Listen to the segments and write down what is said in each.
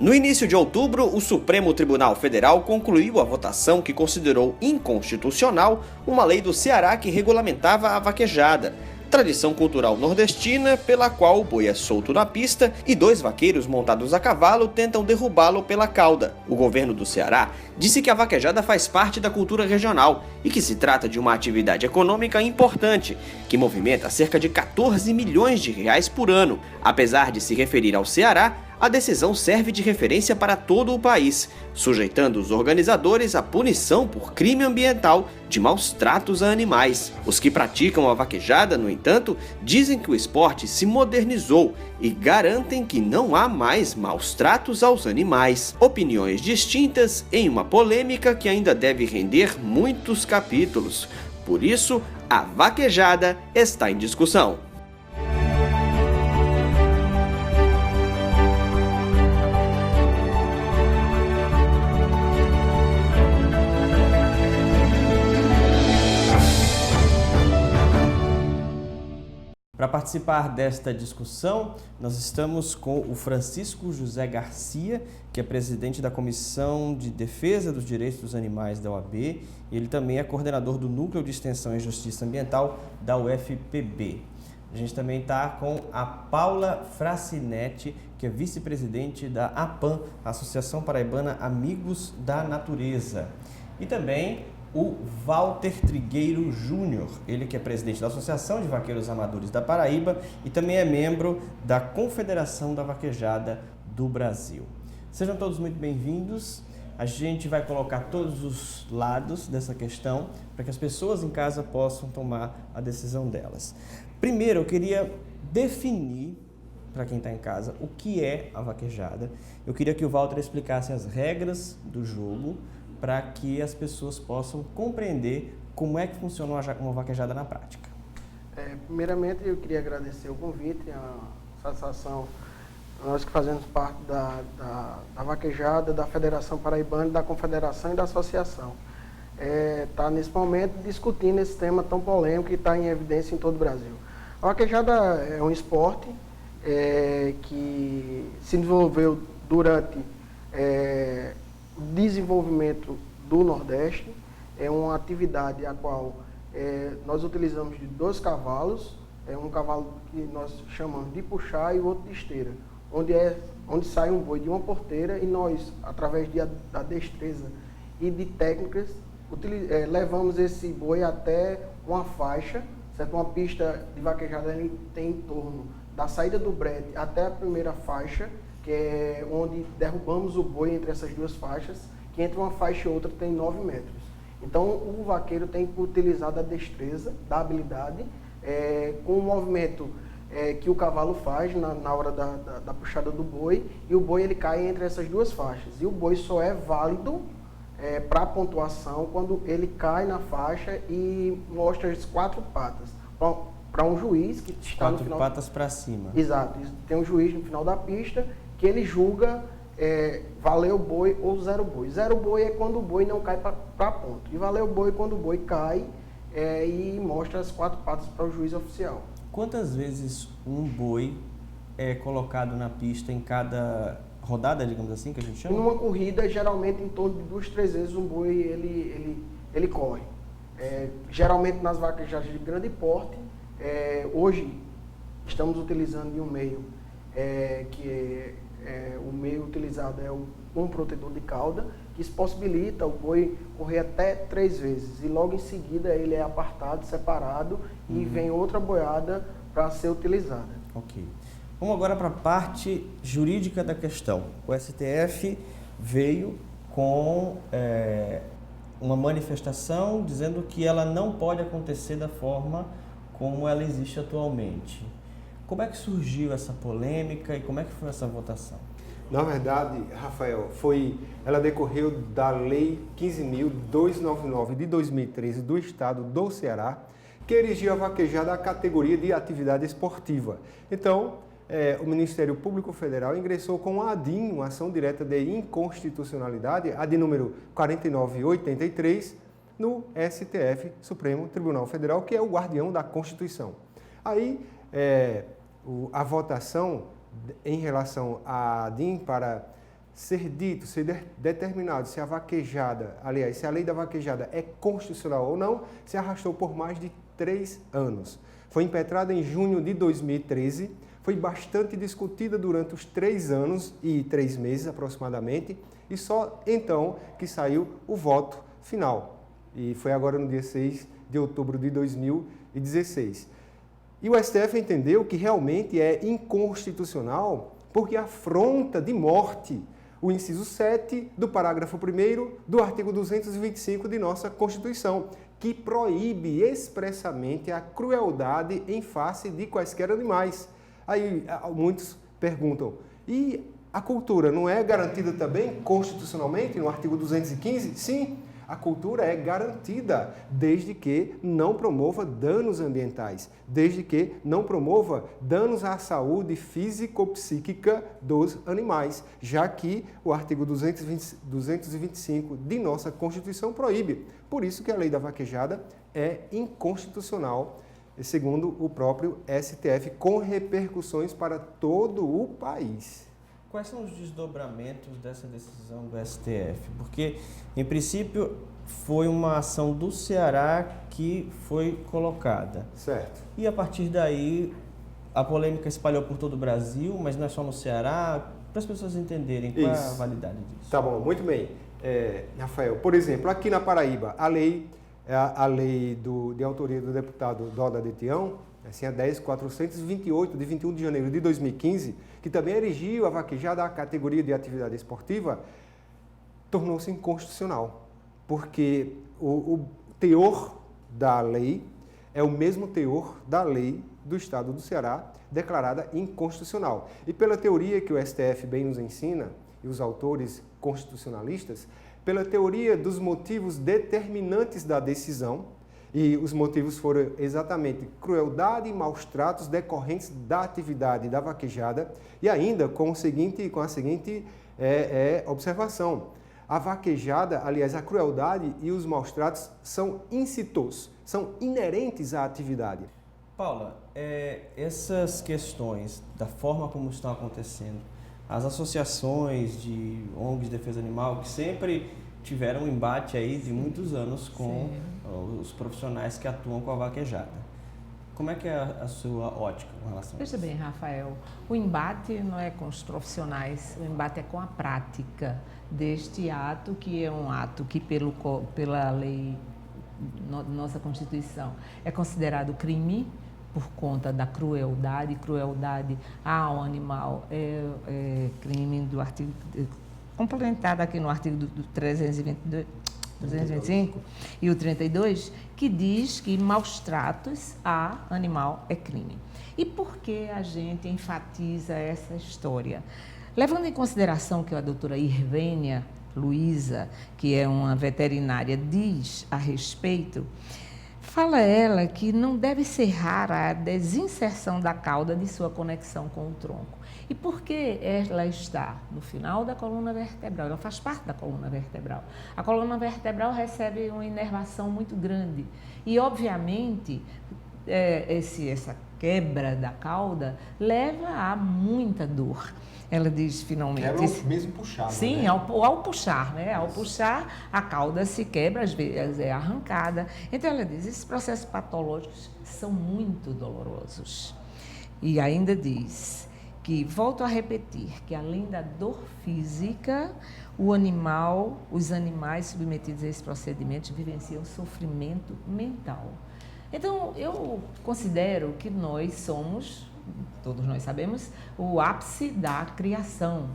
No início de outubro, o Supremo Tribunal Federal concluiu a votação que considerou inconstitucional uma lei do Ceará que regulamentava a vaquejada, tradição cultural nordestina pela qual o boi é solto na pista e dois vaqueiros montados a cavalo tentam derrubá-lo pela cauda. O governo do Ceará disse que a vaquejada faz parte da cultura regional e que se trata de uma atividade econômica importante, que movimenta cerca de 14 milhões de reais por ano. Apesar de se referir ao Ceará, a decisão serve de referência para todo o país, sujeitando os organizadores à punição por crime ambiental de maus tratos a animais. Os que praticam a vaquejada, no entanto, dizem que o esporte se modernizou e garantem que não há mais maus tratos aos animais. Opiniões distintas em uma polêmica que ainda deve render muitos capítulos. Por isso, a vaquejada está em discussão. Para participar desta discussão, nós estamos com o Francisco José Garcia, que é presidente da Comissão de Defesa dos Direitos dos Animais da OAB, e ele também é coordenador do Núcleo de Extensão e Justiça Ambiental da UFPB. A gente também está com a Paula Fracinetti, que é vice-presidente da APAN, Associação Paraibana Amigos da Natureza, e também o Walter Trigueiro Júnior, ele que é presidente da Associação de Vaqueiros Amadores da Paraíba e também é membro da Confederação da Vaquejada do Brasil. Sejam todos muito bem-vindos. A gente vai colocar todos os lados dessa questão para que as pessoas em casa possam tomar a decisão delas. Primeiro, eu queria definir para quem está em casa o que é a vaquejada. Eu queria que o Walter explicasse as regras do jogo, para que as pessoas possam compreender como é que funciona uma vaquejada na prática. Primeiramente, eu queria agradecer o convite, a satisfação, nós que fazemos parte da vaquejada, da Federação Paraibana, da Confederação e da Associação. Está nesse momento discutindo esse tema tão polêmico que está em evidência em todo o Brasil. A vaquejada é um esporte que se desenvolveu durante desenvolvimento do Nordeste. É uma atividade a qual nós utilizamos de 2 cavalos, um cavalo que nós chamamos de puxar e o outro de esteira, onde sai um boi de uma porteira e nós, através da destreza e de técnicas, levamos esse boi até uma faixa, certo? Uma pista de vaquejada tem em torno da saída do brete até a primeira faixa, que é onde derrubamos o boi entre essas 2 faixas, que entre uma faixa e outra tem 9 metros. Então, o vaqueiro tem que utilizar da destreza, da habilidade, com o movimento que o cavalo faz na hora da puxada do boi, e o boi ele cai entre essas 2 faixas. E o boi só é válido para a pontuação quando ele cai na faixa e mostra as 4 patas. Para um juiz que está no final... 4 patas para cima. Exato. Tem um juiz no final da pista que ele julga valeu boi ou 0 boi. 0 boi é quando o boi não cai para ponto. E valeu boi quando o boi cai e mostra as 4 patas para o juiz oficial. Quantas vezes um boi é colocado na pista em cada rodada, digamos assim, que a gente chama? Numa corrida, geralmente em torno de 2, 3 vezes um boi ele corre. Geralmente nas vaquejadas de grande porte. Hoje estamos utilizando de um meio o meio utilizado é um protetor de cauda, que isso possibilita o boi correr até 3 vezes e logo em seguida ele é apartado, separado e vem outra boiada para ser utilizada. Ok. Vamos agora para a parte jurídica da questão. O STF veio com uma manifestação dizendo que ela não pode acontecer da forma como ela existe atualmente. Como é que surgiu essa polêmica e como é que foi essa votação? Na verdade, Rafael, ela decorreu da Lei 15.299 de 2013 do Estado do Ceará, que erigiu a vaquejada à categoria de atividade esportiva. Então, o Ministério Público Federal ingressou com a ADIM, uma ação direta de inconstitucionalidade, a de número 4983, no STF, Supremo Tribunal Federal, que é o guardião da Constituição. Aí, a votação em relação à ADIM para ser dito, ser determinado se a vaquejada, aliás, se a lei da vaquejada é constitucional ou não, se arrastou por mais de 3 anos. Foi impetrada em junho de 2013, foi bastante discutida durante os 3 anos e 3 meses aproximadamente, e só então que saiu o voto final. E foi agora no dia 6 de outubro de 2016. E o STF entendeu que realmente é inconstitucional porque afronta de morte o inciso 7 do parágrafo 1º do artigo 225 de nossa Constituição, que proíbe expressamente a crueldade em face de quaisquer animais. Aí muitos perguntam, e a cultura não é garantida também constitucionalmente no artigo 215? Sim, a cultura é garantida desde que não promova danos ambientais, desde que não promova danos à saúde físico-psíquica dos animais, já que o artigo 225 de nossa Constituição proíbe. Por isso que a lei da vaquejada é inconstitucional, segundo o próprio STF, com repercussões para todo o país. Quais são os desdobramentos dessa decisão do STF? Porque, em princípio, foi uma ação do Ceará que foi colocada. Certo. E, a partir daí, a polêmica espalhou por todo o Brasil, mas não é só no Ceará, para as pessoas entenderem qual é a validade disso. Tá bom, muito bem. Rafael, por exemplo, aqui na Paraíba, a lei de autoria do deputado Doda de Tião, assim, a 10.428, de 21 de janeiro de 2015, que também erigiu a vaquejada à categoria de atividade esportiva, tornou-se inconstitucional, porque o teor da lei é o mesmo teor da lei do Estado do Ceará, declarada inconstitucional. E pela teoria que o STF bem nos ensina, e os autores constitucionalistas, pela teoria dos motivos determinantes da decisão, e os motivos foram exatamente crueldade e maus tratos decorrentes da atividade da vaquejada, e ainda com a seguinte observação. A vaquejada, aliás, a crueldade e os maus tratos são íncitos, são inerentes à atividade. Paula, essas questões, da forma como estão acontecendo, as associações de ONGs de defesa animal, que sempre tiveram um embate aí de muitos anos com os profissionais que atuam com a vaquejada. Como é que é a sua ótica com relação a isso? Veja bem, Rafael, o embate não é com os profissionais, o embate é com a prática deste ato, que é um ato que pela lei, nossa Constituição, é considerado crime por conta da crueldade ao animal, é crime do artigo... complementado aqui no artigo 325 e o 32, que diz que maus tratos a animal é crime. E por que a gente enfatiza essa história? Levando em consideração que a doutora Irvênia Luiza, que é uma veterinária, diz a respeito, fala ela que não deve ser rara a desinserção da cauda de sua conexão com o tronco. E por que ela está no final da coluna vertebral? Ela faz parte da coluna vertebral. A coluna vertebral recebe uma inervação muito grande. E, obviamente, essa quebra da cauda leva a muita dor. Ela diz finalmente... Quebra mesmo puxar. Sim, né? ao puxar, né? Ao puxar, a cauda se quebra, às vezes é arrancada. Então, ela diz, esses processos patológicos são muito dolorosos. E ainda diz que, volto a repetir, que além da dor física, os animais submetidos a esses procedimentos vivenciam sofrimento mental. Então, eu considero que nós somos, todos nós sabemos, o ápice da criação,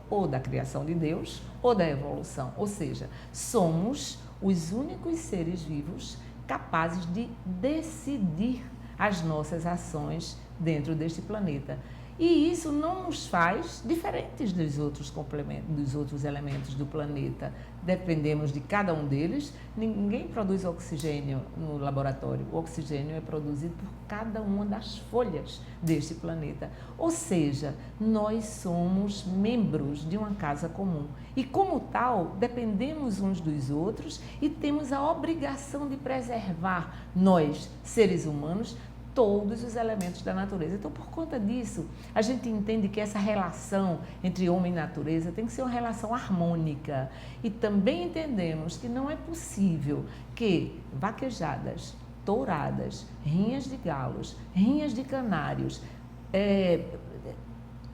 ou da criação de Deus, ou da evolução. Ou seja, somos os únicos seres vivos capazes de decidir as nossas ações dentro deste planeta. E isso não nos faz diferentes dos outros complementos, dos outros elementos do planeta. Dependemos de cada um deles. Ninguém produz oxigênio no laboratório. O oxigênio é produzido por cada uma das folhas deste planeta. Ou seja, nós somos membros de uma casa comum. E, como tal, dependemos uns dos outros e temos a obrigação de preservar, nós, seres humanos, todos os elementos da natureza. Então, por conta disso, a gente entende que essa relação entre homem e natureza tem que ser uma relação harmônica. E também entendemos que não é possível que vaquejadas, touradas, rinhas de galos, rinhas de canários,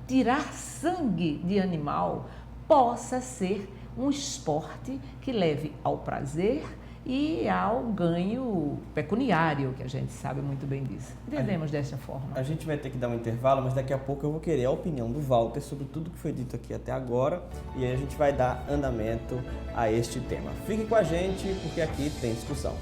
tirar sangue de animal possa ser um esporte que leve ao prazer e ao ganho pecuniário, que a gente sabe muito bem disso. Entendemos dessa forma. A gente vai ter que dar um intervalo, mas daqui a pouco eu vou querer a opinião do Walter sobre tudo que foi dito aqui até agora e aí a gente vai dar andamento a este tema. Fique com a gente, porque aqui tem discussão.